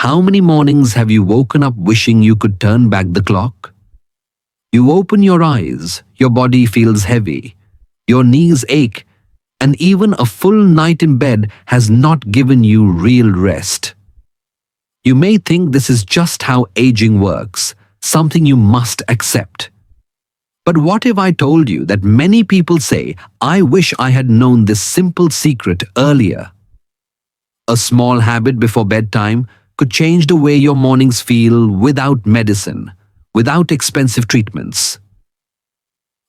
How many mornings have you woken up wishing you could turn back the clock? You open your eyes, your body feels heavy, your knees ache, and even a full night in bed has not given you real rest. You may think this is just how aging works, something you must accept. But what if I told you that many people say, "I wish I had known this simple secret earlier"? A small habit before bedtime could change the way your mornings feel without medicine, without expensive treatments.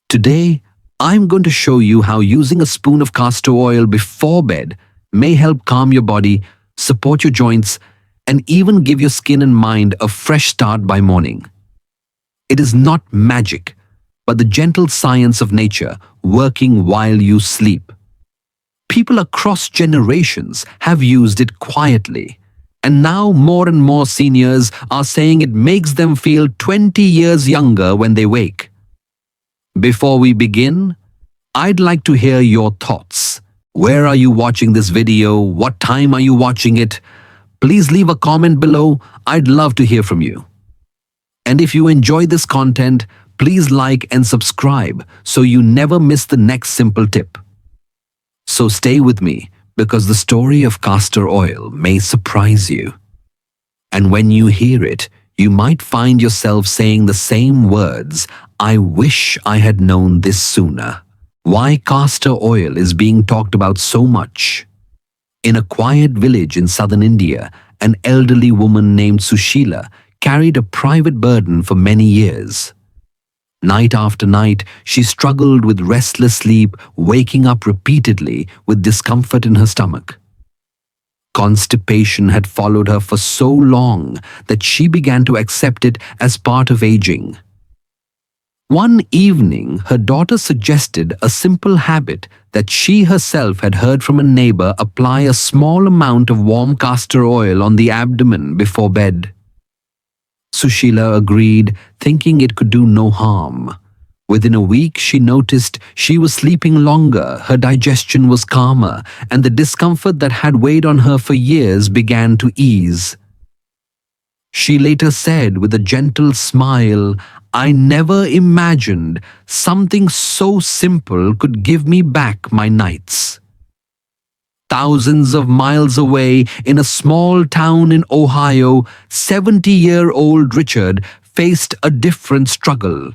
Today, I'm going to show you how using a spoon of castor oil before bed may help calm your body, support your joints, and even give your skin and mind a fresh start by morning. It is not magic, but the gentle science of nature working while you sleep. People across generations have used it quietly, and now more and more seniors are saying it makes them feel 20 years younger when they wake. Before we begin, I'd like to hear your thoughts. Where are you watching this video? What time are you watching it? Please leave a comment below. I'd love to hear from you. And if you enjoy this content, please like and subscribe so you never miss the next simple tip. So stay with me, because the story of castor oil may surprise you. And when you hear it, you might find yourself saying the same words, "I wish I had known this sooner." Why castor oil is being talked about so much? In a quiet village in southern India, an elderly woman named Sushila carried a private burden for many years. Night after night, she struggled with restless sleep, waking up repeatedly with discomfort in her stomach. Constipation had followed her for so long that she began to accept it as part of aging. One evening, her daughter suggested a simple habit that she herself had heard from a neighbor: apply a small amount of warm castor oil on the abdomen before bed. Sushila agreed, thinking it could do no harm. Within a week, she noticed she was sleeping longer, her digestion was calmer, and the discomfort that had weighed on her for years began to ease. She later said with a gentle smile, "I never imagined something so simple could give me back my nights." Thousands of miles away, in a small town in Ohio, 70-year-old Richard faced a different struggle.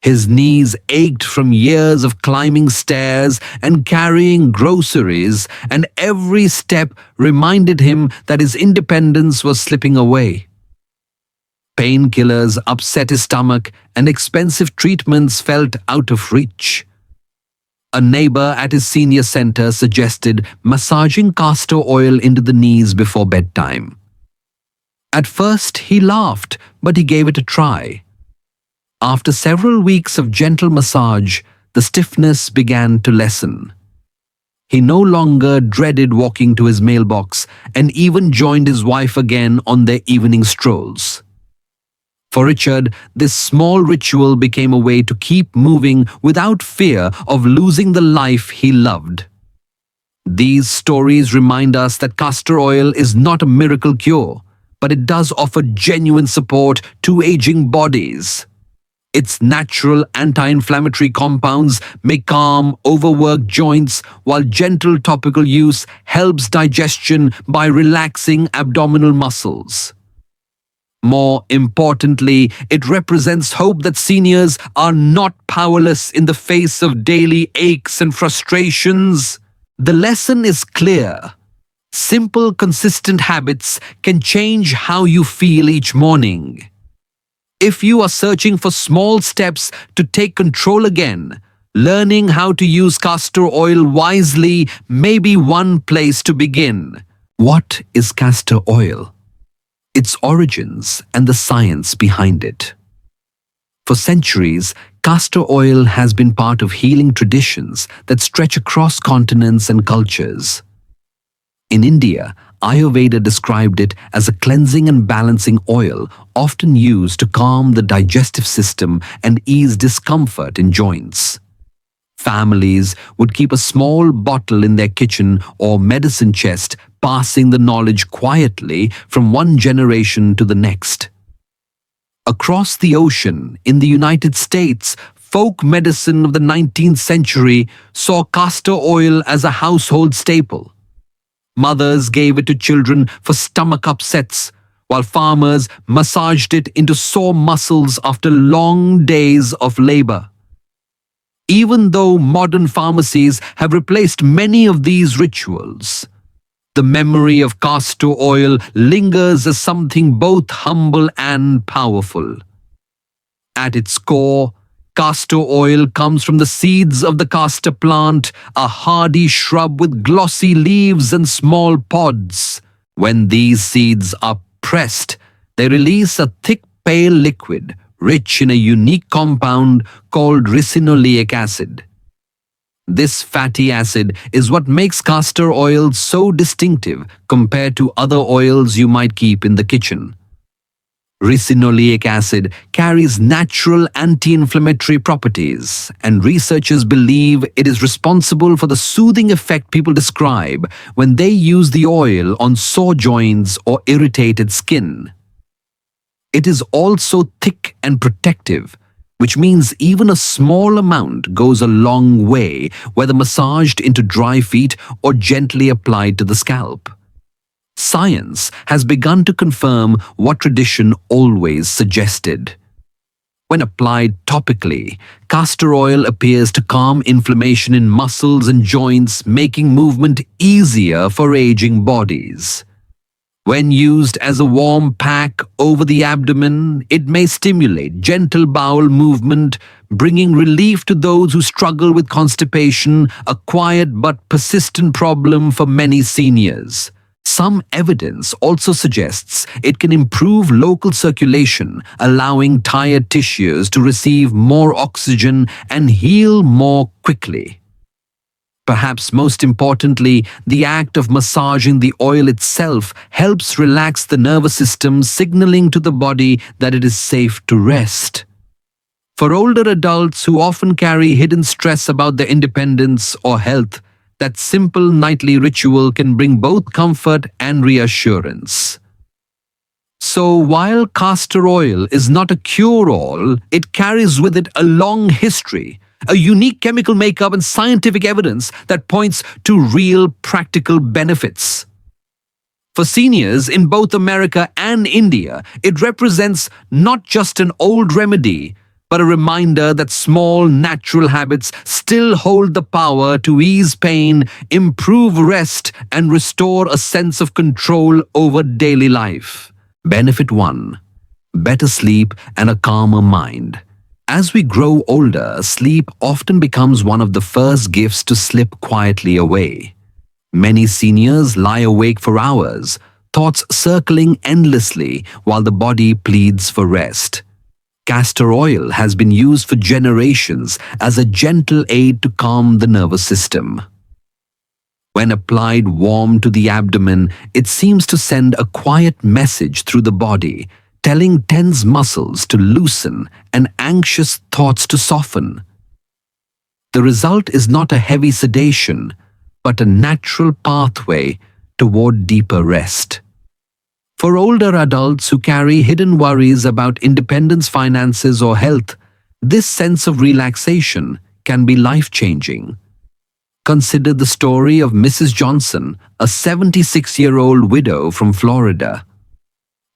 His knees ached from years of climbing stairs and carrying groceries, and every step reminded him that his independence was slipping away. Painkillers upset his stomach, and expensive treatments felt out of reach. A neighbor at his senior center suggested massaging castor oil into the knees before bedtime. At first, he laughed, but he gave it a try. After several weeks of gentle massage, the stiffness began to lessen. He no longer dreaded walking to his mailbox and even joined his wife again on their evening strolls. For Richard, this small ritual became a way to keep moving without fear of losing the life he loved. These stories remind us that castor oil is not a miracle cure, but it does offer genuine support to aging bodies. Its natural anti-inflammatory compounds may calm overworked joints, while gentle topical use helps digestion by relaxing abdominal muscles. More importantly, it represents hope that seniors are not powerless in the face of daily aches and frustrations. The lesson is clear. Simple, consistent habits can change how you feel each morning. If you are searching for small steps to take control again, learning how to use castor oil wisely may be one place to begin. What is castor oil? Its origins and the science behind it. For centuries, castor oil has been part of healing traditions that stretch across continents and cultures. In India, Ayurveda described it as a cleansing and balancing oil often used to calm the digestive system and ease discomfort in joints. Families would keep a small bottle in their kitchen or medicine chest, passing the knowledge quietly from one generation to the next. Across the ocean, in the United States, folk medicine of the 19th century saw castor oil as a household staple. Mothers gave it to children for stomach upsets, while farmers massaged it into sore muscles after long days of labor. Even though modern pharmacies have replaced many of these rituals, the memory of castor oil lingers as something both humble and powerful. At its core, castor oil comes from the seeds of the castor plant, a hardy shrub with glossy leaves and small pods. When these seeds are pressed, they release a thick pale liquid rich in a unique compound called ricinoleic acid. This fatty acid is what makes castor oil so distinctive compared to other oils you might keep in the kitchen. Ricinoleic acid carries natural anti-inflammatory properties, and researchers believe it is responsible for the soothing effect people describe when they use the oil on sore joints or irritated skin. It is also thick and protective, which means even a small amount goes a long way, whether massaged into dry feet or gently applied to the scalp. Science has begun to confirm what tradition always suggested. When applied topically, castor oil appears to calm inflammation in muscles and joints, making movement easier for aging bodies. When used as a warm pack over the abdomen, it may stimulate gentle bowel movement, bringing relief to those who struggle with constipation, a quiet but persistent problem for many seniors. Some evidence also suggests it can improve local circulation, allowing tired tissues to receive more oxygen and heal more quickly. Perhaps most importantly, the act of massaging the oil itself helps relax the nervous system, signaling to the body that it is safe to rest. For older adults who often carry hidden stress about their independence or health, that simple nightly ritual can bring both comfort and reassurance. So while castor oil is not a cure-all, it carries with it a long history, a unique chemical makeup and scientific evidence that points to real practical benefits. For seniors in both America and India, it represents not just an old remedy, but a reminder that small natural habits still hold the power to ease pain, improve rest, and restore a sense of control over daily life. Benefit 1. Better sleep and a calmer mind. As we grow older, sleep often becomes one of the first gifts to slip quietly away. Many seniors lie awake for hours, thoughts circling endlessly while the body pleads for rest. Castor oil has been used for generations as a gentle aid to calm the nervous system. When applied warm to the abdomen, it seems to send a quiet message through the body, telling tense muscles to loosen and anxious thoughts to soften. The result is not a heavy sedation, but a natural pathway toward deeper rest. For older adults who carry hidden worries about independence, finances, or health, this sense of relaxation can be life-changing. Consider the story of Mrs. Johnson, a 76-year-old widow from Florida.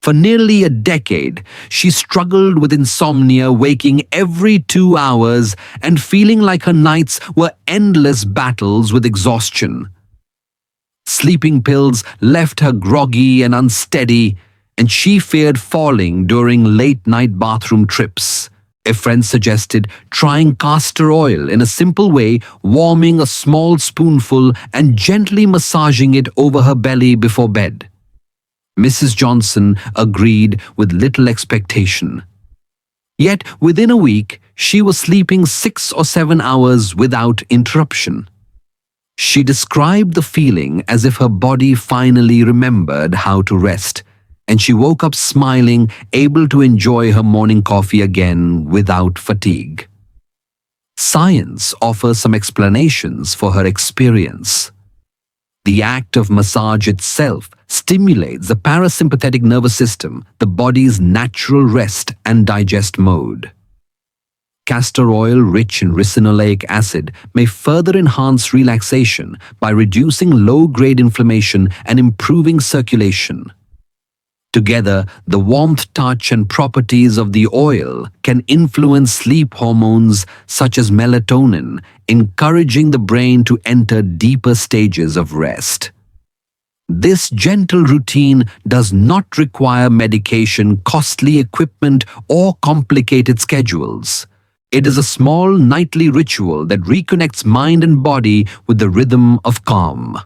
For nearly a decade, she struggled with insomnia, waking every 2 hours and feeling like her nights were endless battles with exhaustion. Sleeping pills left her groggy and unsteady, and she feared falling during late-night bathroom trips. A friend suggested trying castor oil in a simple way, warming a small spoonful and gently massaging it over her belly before bed. Mrs. Johnson agreed with little expectation. Yet within a week, she was sleeping 6 or 7 hours without interruption. She described the feeling as if her body finally remembered how to rest, and she woke up smiling, able to enjoy her morning coffee again without fatigue. Science offers some explanations for her experience. The act of massage itself stimulates the parasympathetic nervous system, the body's natural rest and digest mode. Castor oil rich in ricinoleic acid may further enhance relaxation by reducing low-grade inflammation and improving circulation. Together, the warmth, touch, and properties of the oil can influence sleep hormones such as melatonin, encouraging the brain to enter deeper stages of rest. This gentle routine does not require medication, costly equipment, or complicated schedules. It is a small nightly ritual that reconnects mind and body with the rhythm of calm.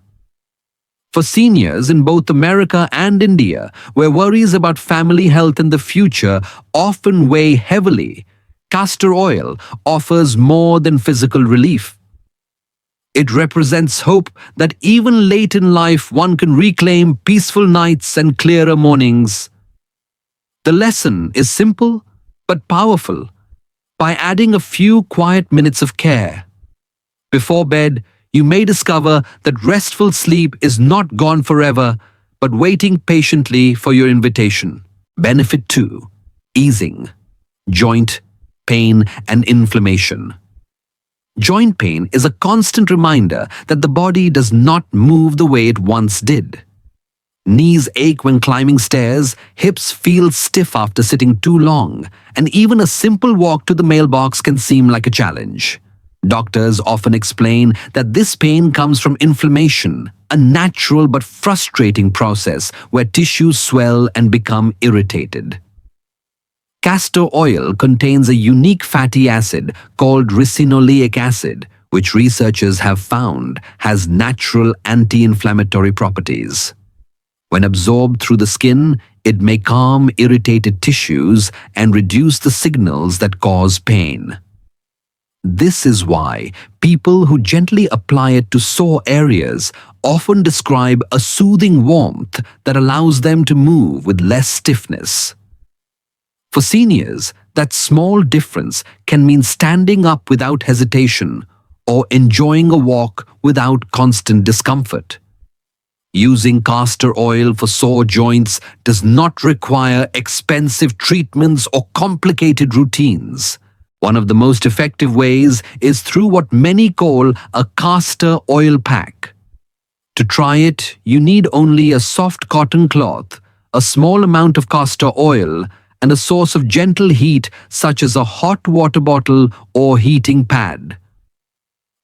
For seniors in both America and India, where worries about family health and the future often weigh heavily, castor oil offers more than physical relief. It represents hope that even late in life one can reclaim peaceful nights and clearer mornings. The lesson is simple but powerful. By adding a few quiet minutes of care before bed, you may discover that restful sleep is not gone forever, but waiting patiently for your invitation. Benefit 2. Easing joint pain and inflammation. Joint pain is a constant reminder that the body does not move the way it once did. Knees ache when climbing stairs, hips feel stiff after sitting too long, and even a simple walk to the mailbox can seem like a challenge. Doctors often explain that this pain comes from inflammation, a natural but frustrating process where tissues swell and become irritated. Castor oil contains a unique fatty acid called ricinoleic acid, which researchers have found has natural anti-inflammatory properties. When absorbed through the skin, it may calm irritated tissues and reduce the signals that cause pain. This is why people who gently apply it to sore areas often describe a soothing warmth that allows them to move with less stiffness. For seniors, that small difference can mean standing up without hesitation or enjoying a walk without constant discomfort. Using castor oil for sore joints does not require expensive treatments or complicated routines. One of the most effective ways is through what many call a castor oil pack. To try it, you need only a soft cotton cloth, a small amount of castor oil, and a source of gentle heat such as a hot water bottle or heating pad.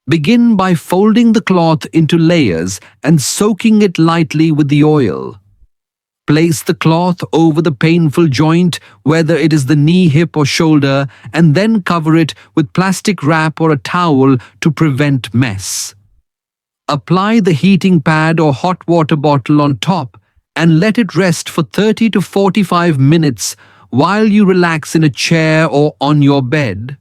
Begin by folding the cloth into layers and soaking it lightly with the oil. Place the cloth over the painful joint, whether it is the knee, hip, or shoulder, and then cover it with plastic wrap or a towel to prevent mess. Apply the heating pad or hot water bottle on top and let it rest for 30 to 45 minutes while you relax in a chair or on your bed.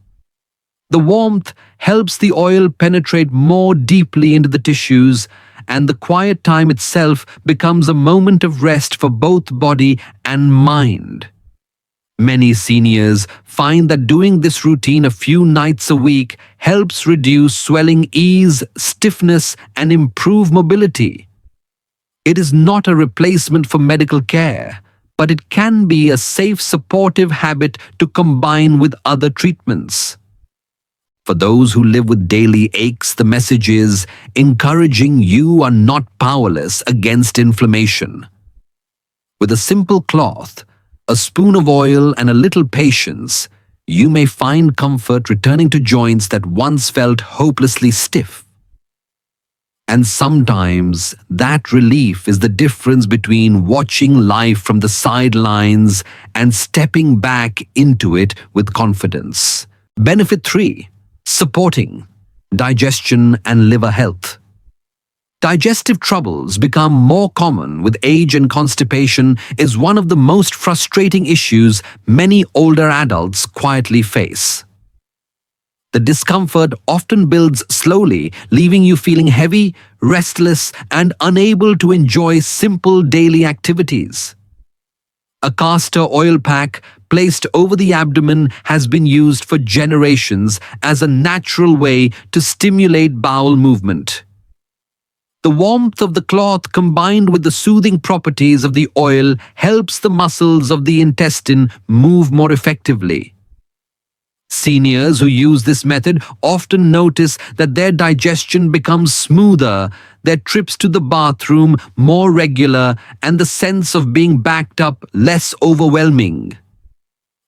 The warmth helps the oil penetrate more deeply into the tissues, and the quiet time itself becomes a moment of rest for both body and mind. Many seniors find that doing this routine a few nights a week helps reduce swelling, ease stiffness, and improve mobility. It is not a replacement for medical care, but it can be a safe, supportive habit to combine with other treatments. For those who live with daily aches, the message is encouraging you are not powerless against inflammation. With a simple cloth, a spoon of oil, and a little patience, you may find comfort returning to joints that once felt hopelessly stiff. And sometimes that relief is the difference between watching life from the sidelines and stepping back into it with confidence. Benefit 3. Supporting digestion and liver health. Digestive troubles become more common with age, and constipation is one of the most frustrating issues many older adults quietly face. The discomfort often builds slowly, leaving you feeling heavy, restless, and unable to enjoy simple daily activities. A castor oil pack placed over the abdomen has been used for generations as a natural way to stimulate bowel movement. The warmth of the cloth combined with the soothing properties of the oil helps the muscles of the intestine move more effectively. Seniors who use this method often notice that their digestion becomes smoother, their trips to the bathroom more regular, and the sense of being backed up less overwhelming.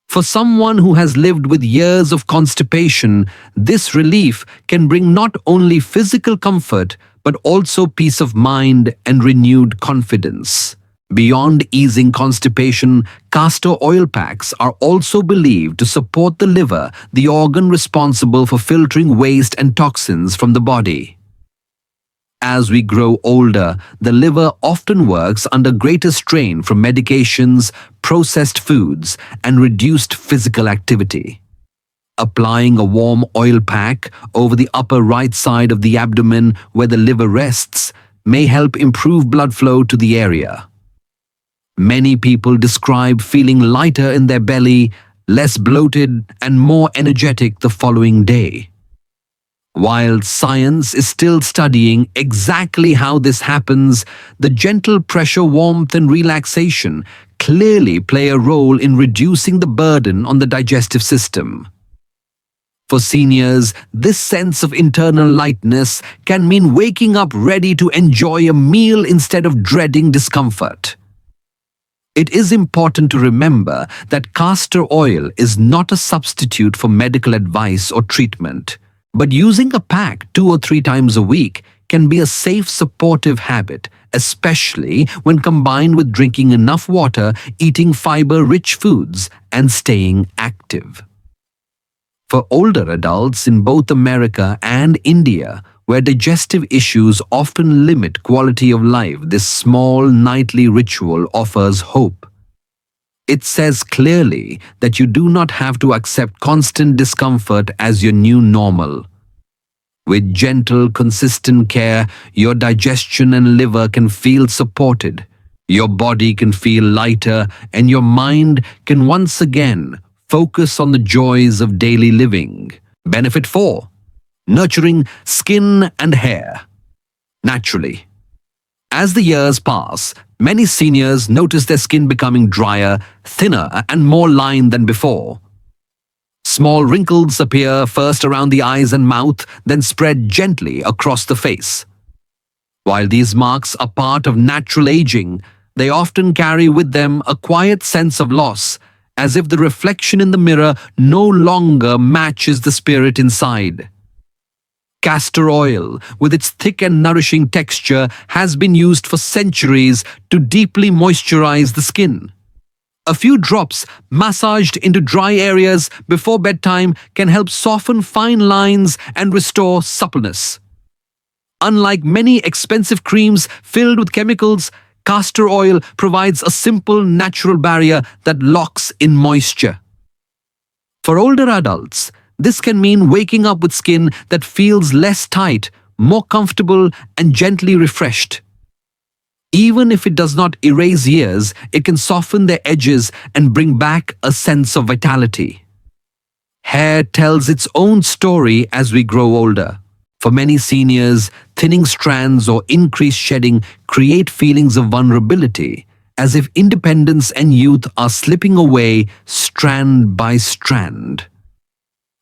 For someone who has lived with years of constipation, this relief can bring not only physical comfort but also peace of mind and renewed confidence. Beyond easing constipation, castor oil packs are also believed to support the liver, the organ responsible for filtering waste and toxins from the body. As we grow older, the liver often works under greater strain from medications, processed foods, and reduced physical activity. Applying a warm oil pack over the upper right side of the abdomen where the liver rests may help improve blood flow to the area. Many people describe feeling lighter in their belly, less bloated, and more energetic the following day. While science is still studying exactly how this happens, the gentle pressure, warmth, and relaxation clearly play a role in reducing the burden on the digestive system. For seniors, this sense of internal lightness can mean waking up ready to enjoy a meal instead of dreading discomfort. It is important to remember that castor oil is not a substitute for medical advice or treatment, but using a pack 2 or 3 times a week can be a safe, supportive habit, especially when combined with drinking enough water, eating fiber-rich foods, and staying active. For older adults in both America and India, where digestive issues often limit quality of life, this small nightly ritual offers hope. It says clearly that you do not have to accept constant discomfort as your new normal. With gentle, consistent care, your digestion and liver can feel supported, your body can feel lighter, and your mind can once again focus on the joys of daily living. Benefit 4. Nurturing skin and hair. Naturally, as the years pass, many seniors notice their skin becoming drier, thinner, and more lined than before. Small wrinkles appear first around the eyes and mouth, then spread gently across the face. While these marks are part of natural aging, they often carry with them a quiet sense of loss, as if the reflection in the mirror no longer matches the spirit inside. Castor oil, with its thick and nourishing texture, has been used for centuries to deeply moisturize the skin. A few drops massaged into dry areas before bedtime can help soften fine lines and restore suppleness. Unlike many expensive creams filled with chemicals, castor oil provides a simple natural barrier that locks in moisture. For older adults, this can mean waking up with skin that feels less tight, more comfortable, and gently refreshed. Even if it does not erase years, it can soften their edges and bring back a sense of vitality. Hair tells its own story as we grow older. For many seniors, thinning strands or increased shedding create feelings of vulnerability, as if independence and youth are slipping away strand by strand.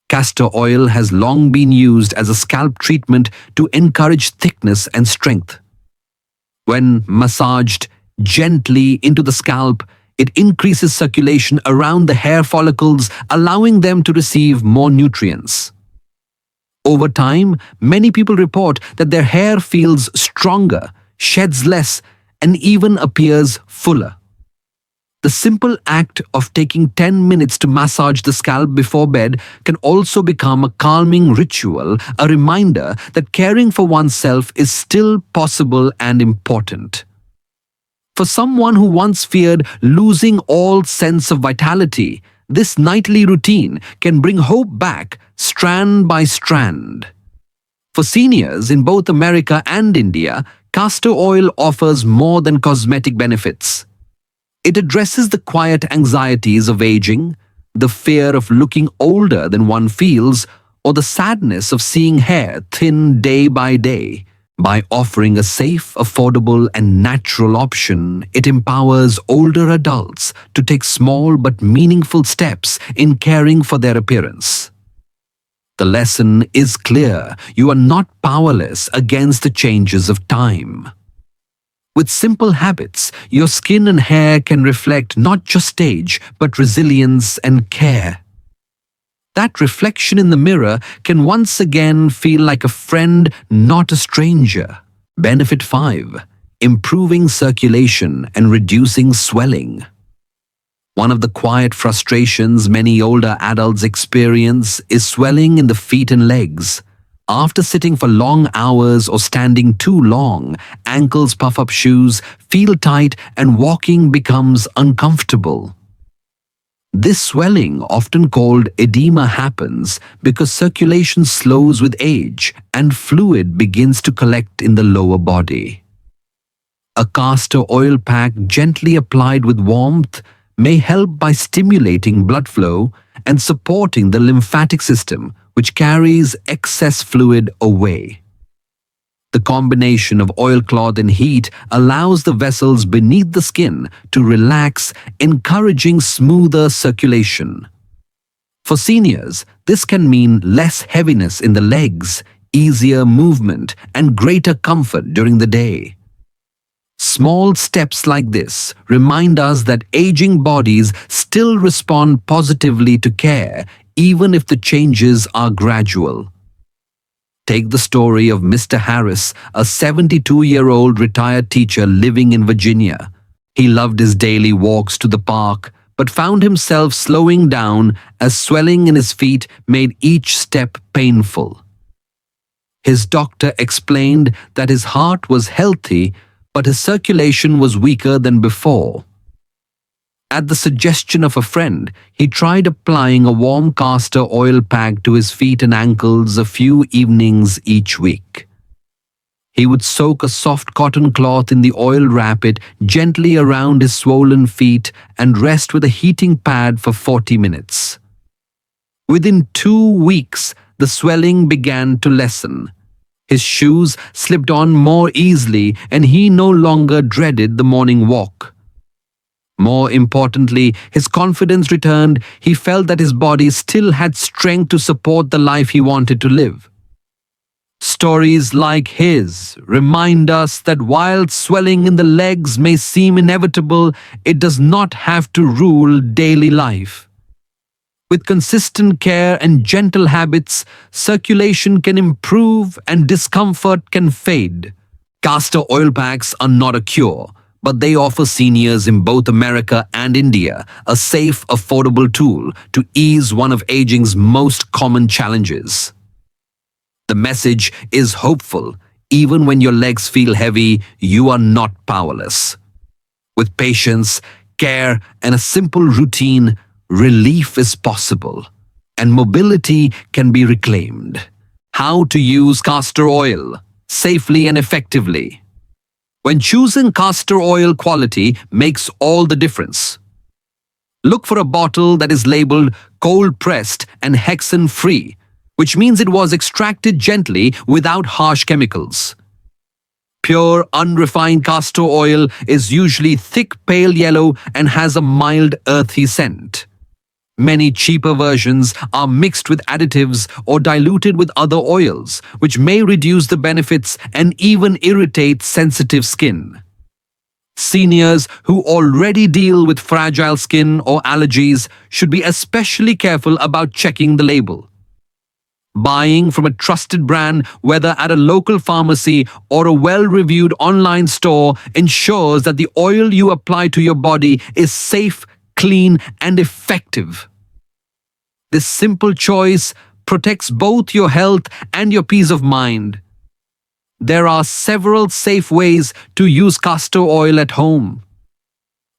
Castor oil has long been used as a scalp treatment to encourage thickness and strength. When massaged gently into the scalp, it increases circulation around the hair follicles, allowing them to receive more nutrients. Over time, many people report that their hair feels stronger, sheds less, and even appears fuller. The simple act of taking 10 minutes to massage the scalp before bed can also become a calming ritual, a reminder that caring for oneself is still possible and important. For someone who once feared losing all sense of vitality, this nightly routine can bring hope back strand by strand. For seniors in both America and India, castor oil offers more than cosmetic benefits. It addresses the quiet anxieties of aging, the fear of looking older than one feels, or the sadness of seeing hair thin day by day. By offering a safe, affordable, and natural option, it empowers older adults to take small but meaningful steps in caring for their appearance. The lesson is clear: you are not powerless against the changes of time. With simple habits, your skin and hair can reflect not just age, but resilience and care. That reflection in the mirror can once again feel like a friend, not a stranger. Benefit 5. Improving circulation and reducing swelling. One of the quiet frustrations many older adults experience is swelling in the feet and legs. After sitting for long hours or standing too long, ankles puff up, shoes feel tight, and walking becomes uncomfortable. This swelling, often called edema, happens because circulation slows with age and fluid begins to collect in the lower body. A castor oil pack gently applied with warmth may help by stimulating blood flow and supporting the lymphatic system, which carries excess fluid away. The combination of oilcloth and heat allows the vessels beneath the skin to relax, encouraging smoother circulation. For seniors, this can mean less heaviness in the legs, easier movement, and greater comfort during the day. Small steps like this remind us that aging bodies still respond positively to care, even if the changes are gradual. Take the story of Mr. Harris, a 72-year-old retired teacher living in Virginia. He loved his daily walks to the park, but found himself slowing down as swelling in his feet made each step painful. His doctor explained that his heart was healthy, but his circulation was weaker than before. At the suggestion of a friend, he tried applying a warm castor oil pack to his feet and ankles a few evenings each week. He would soak a soft cotton cloth in the oil, wrap it gently around his swollen feet, and rest with a heating pad for 40 minutes. Within 2 weeks, the swelling began to lessen. His shoes slipped on more easily, and he no longer dreaded the morning walk. More importantly, his confidence returned. He felt that his body still had strength to support the life he wanted to live. Stories like his remind us that while swelling in the legs may seem inevitable, it does not have to rule daily life. With consistent care and gentle habits, circulation can improve and discomfort can fade. Castor oil packs are not a cure, but they offer seniors in both America and India a safe, affordable tool to ease one of aging's most common challenges. The message is hopeful. Even when your legs feel heavy, you are not powerless. With patience, care, and a simple routine, relief is possible, and mobility can be reclaimed. How to use castor oil safely and effectively. When choosing castor oil, quality makes all the difference. Look for a bottle that is labeled cold-pressed and hexane-free, which means it was extracted gently without harsh chemicals. Pure, unrefined castor oil is usually thick, pale yellow and has a mild, earthy scent. Many cheaper versions are mixed with additives or diluted with other oils, which may reduce the benefits and even irritate sensitive skin. Seniors who already deal with fragile skin or allergies should be especially careful about checking the label. Buying from a trusted brand, whether at a local pharmacy or a well-reviewed online store, ensures that the oil you apply to your body is safe, clean, and effective. This simple choice protects both your health and your peace of mind. There are several safe ways to use castor oil at home.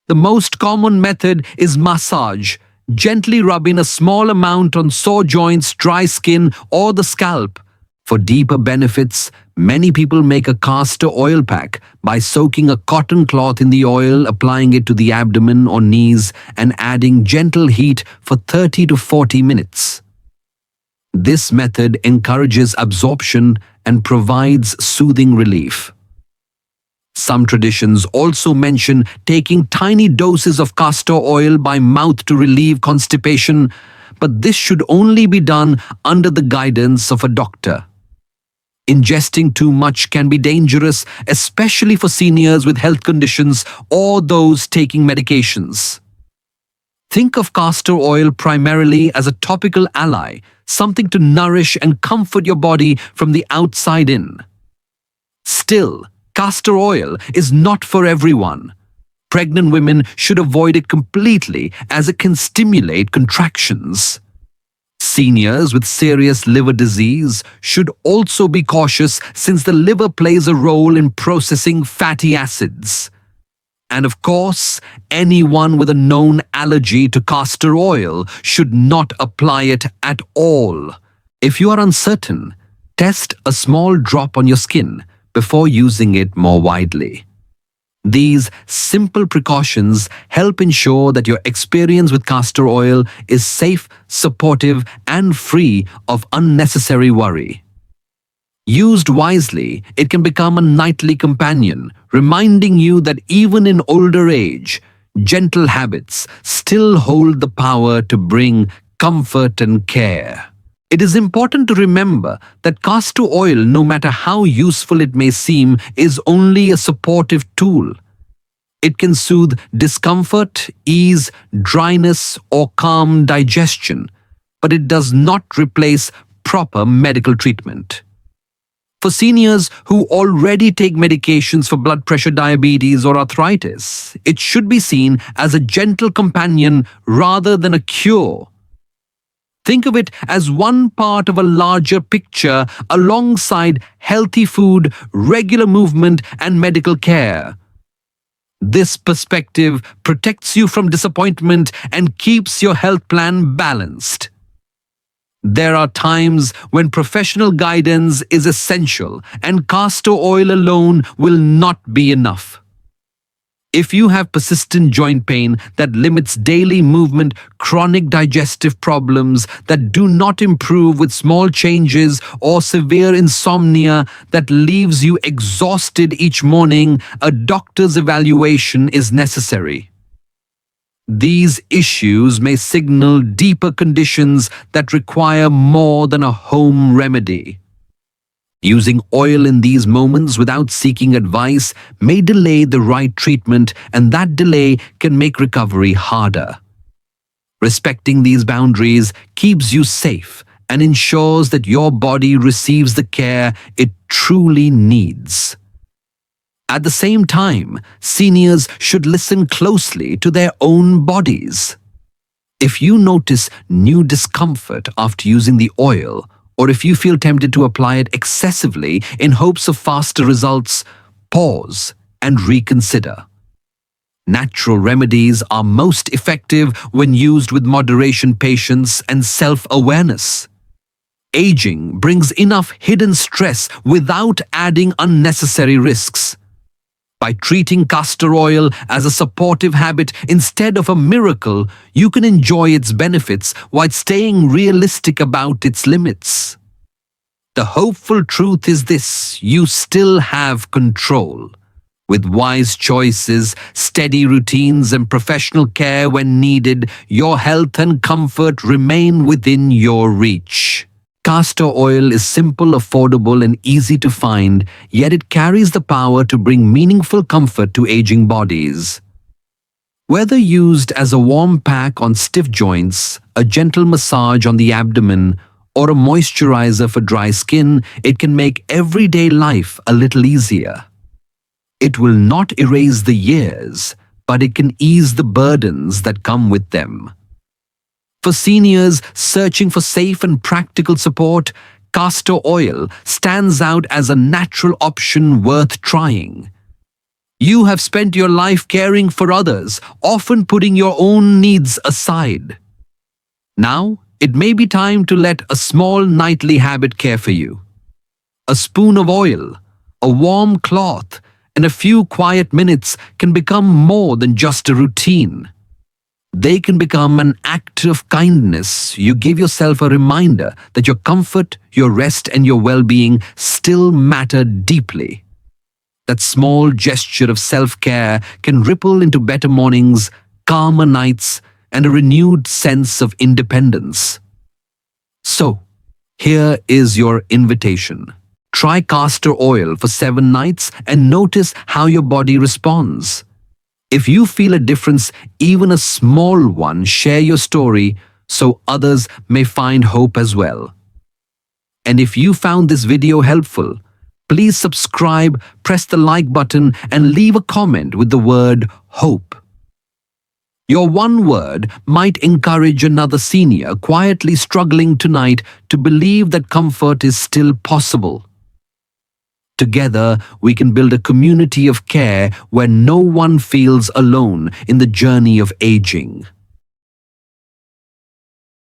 The most common method is massage. Gently rub in a small amount on sore joints, dry skin, or the scalp. For deeper benefits, many people make a castor oil pack by soaking a cotton cloth in the oil, applying it to the abdomen or knees, and adding gentle heat for 30 to 40 minutes. This method encourages absorption and provides soothing relief. Some traditions also mention taking tiny doses of castor oil by mouth to relieve constipation, but this should only be done under the guidance of a doctor. Ingesting too much can be dangerous, especially for seniors with health conditions or those taking medications. Think of castor oil primarily as a topical ally, something to nourish and comfort your body from the outside in. Still, castor oil is not for everyone. Pregnant women should avoid it completely as it can stimulate contractions. Seniors with serious liver disease should also be cautious since the liver plays a role in processing fatty acids. And of course, anyone with a known allergy to castor oil should not apply it at all. If you are uncertain, test a small drop on your skin before using it more widely. These simple precautions help ensure that your experience with castor oil is safe, supportive, and free of unnecessary worry. Used wisely, it can become a nightly companion, reminding you that even in older age, gentle habits still hold the power to bring comfort and care. It is important to remember that castor oil, no matter how useful it may seem, is only a supportive tool. It can soothe discomfort, ease dryness, or calm digestion, but it does not replace proper medical treatment. For seniors who already take medications for blood pressure, diabetes, or arthritis, it should be seen as a gentle companion rather than a cure. Think of it as one part of a larger picture alongside healthy food, regular movement, and medical care. This perspective protects you from disappointment and keeps your health plan balanced. There are times when professional guidance is essential, and castor oil alone will not be enough. If you have persistent joint pain that limits daily movement, chronic digestive problems that do not improve with small changes, or severe insomnia that leaves you exhausted each morning, a doctor's evaluation is necessary. These issues may signal deeper conditions that require more than a home remedy. Using oil in these moments without seeking advice may delay the right treatment, and that delay can make recovery harder. Respecting these boundaries keeps you safe and ensures that your body receives the care it truly needs. At the same time, seniors should listen closely to their own bodies. If you notice new discomfort after using the oil, or if you feel tempted to apply it excessively in hopes of faster results, pause and reconsider. Natural remedies are most effective when used with moderation, patience, and self-awareness. Aging brings enough hidden stress without adding unnecessary risks. By treating castor oil as a supportive habit instead of a miracle, you can enjoy its benefits while staying realistic about its limits. The hopeful truth is this: you still have control. With wise choices, steady routines, and professional care when needed, your health and comfort remain within your reach. Castor oil is simple, affordable, and easy to find, yet it carries the power to bring meaningful comfort to aging bodies. Whether used as a warm pack on stiff joints, a gentle massage on the abdomen, or a moisturizer for dry skin, it can make everyday life a little easier. It will not erase the years, but it can ease the burdens that come with them. For seniors searching for safe and practical support, castor oil stands out as a natural option worth trying. You have spent your life caring for others, often putting your own needs aside. Now, it may be time to let a small nightly habit care for you. A spoon of oil, a warm cloth, and a few quiet minutes can become more than just a routine. They can become an act of kindness. You give yourself a reminder that your comfort, your rest, and your well-being still matter deeply. That small gesture of self-care can ripple into better mornings, calmer nights, and a renewed sense of independence. So, here is your invitation. Try castor oil for 7 nights and notice how your body responds. If you feel a difference, even a small one, share your story so others may find hope as well. And if you found this video helpful, please subscribe, press the like button, and leave a comment with the word hope. Your one word might encourage another senior quietly struggling tonight to believe that comfort is still possible. Together, we can build a community of care where no one feels alone in the journey of aging.